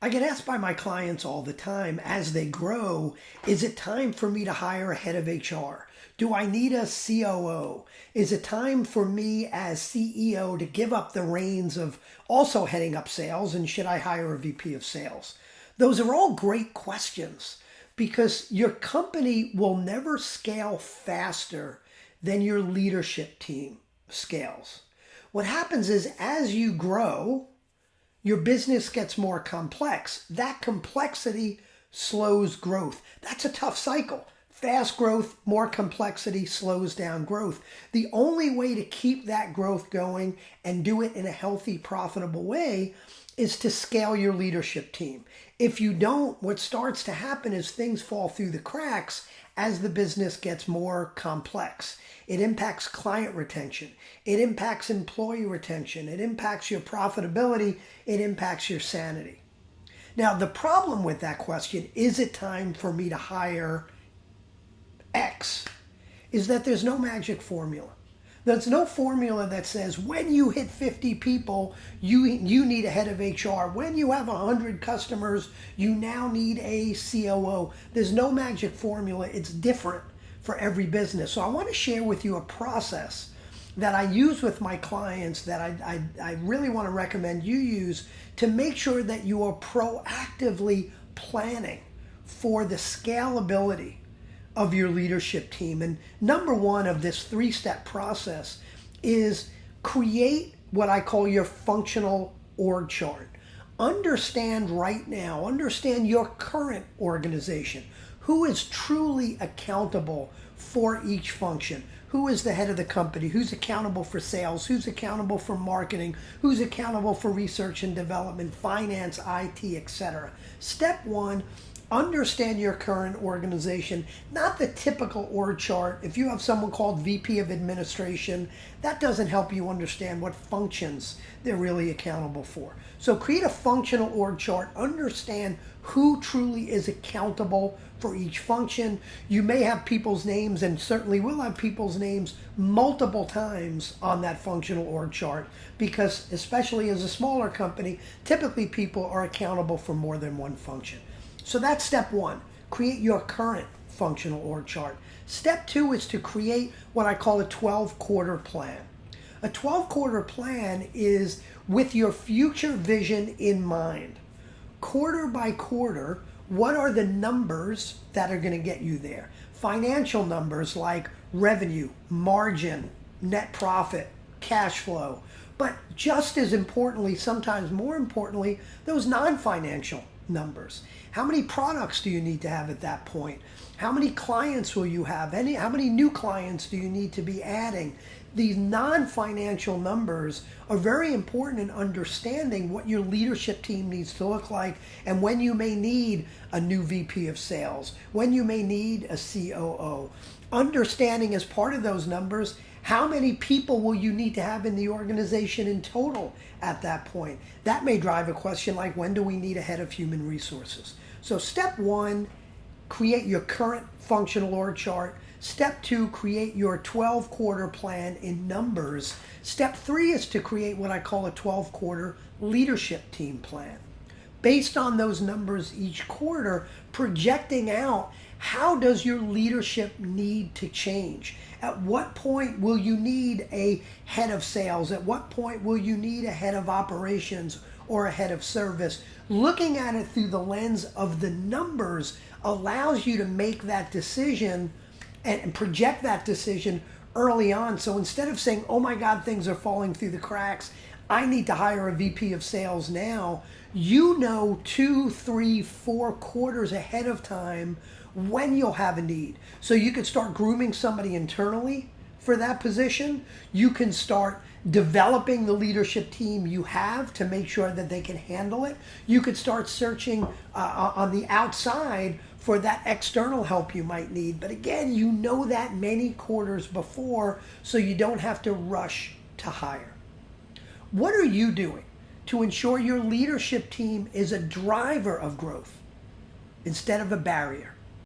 I get asked by my clients all the time as they grow, is it time for me to hire a head of HR? Do I need a COO? Is it time for me as CEO to give up the reins of also heading up sales? And should I hire a VP of sales? Those are all great questions because your company will never scale faster than your leadership team scales. What happens is as you grow, your business gets more complex. That complexity slows growth. That's a tough cycle. Fast growth, more complexity slows down growth. The only way to keep that growth going and do it in a healthy, profitable way is to scale your leadership team. If you don't, what starts to happen is things fall through the cracks as the business gets more complex. It impacts client retention. It impacts employee retention. It impacts your profitability. It impacts your sanity. Now, the problem with that question, is it time for me to hire X, is that there's no magic formula. There's no formula that says when you hit 50 people, you need a head of HR. When you have 100 customers, you now need a COO. There's no magic formula. It's different for every business. So I want to share with you a process that I use with my clients that I really want to recommend you use to make sure that you are proactively planning for the scalability of your leadership team. And number one of this three-step process is create what I call your functional org chart. Understand right now, understand your current organization. Who is truly accountable for each function? Who is the head of the company? Who's accountable for sales? Who's accountable for marketing? Who's accountable for research and development, finance, IT, etc.? Step one, understand your current organization, not the typical org chart. If you have someone called VP of Administration, that doesn't help you understand what functions they're really accountable for. So create a functional org chart, understand who truly is accountable for each function. You may have people's names, and certainly will have people's names multiple times on that functional org chart because, especially as a smaller company, typically people are accountable for more than one function. So that's step one, create your current functional org chart. Step two is to create what I call a 12-quarter plan. A 12-quarter plan is with your future vision in mind. Quarter by quarter, what are the numbers that are going to get you there? Financial numbers like revenue, margin, net profit, cash flow. But just as importantly, sometimes more importantly, those non-financial numbers. How many products do you need to have at that point? How many clients will you have? How many new clients do you need to be adding? These non-financial numbers are very important in understanding what your leadership team needs to look like and when you may need a new VP of sales, when you may need a COO. Understanding as part of those numbers, how many people will you need to have in the organization in total at that point? That may drive a question like, when do we need a head of human resources? So step one, create your current functional org chart. Step two, create your 12-quarter plan in numbers. Step three is to create what I call a 12-quarter leadership team plan. Based on those numbers each quarter, projecting out how does your leadership need to change? At what point will you need a head of sales? At what point will you need a head of operations or a head of service? Looking at it through the lens of the numbers allows you to make that decision and project that decision early on. So instead of saying, oh my God, things are falling through the cracks, I need to hire a VP of sales now, you know 2, 3, 4 quarters ahead of time when you'll have a need. So you could start grooming somebody internally for that position. You can start developing the leadership team you have to make sure that they can handle it. You could start searching on the outside for that external help you might need. But again, you know that many quarters before, so you don't have to rush to hire. What are you doing to ensure your leadership team is a driver of growth instead of a barrier?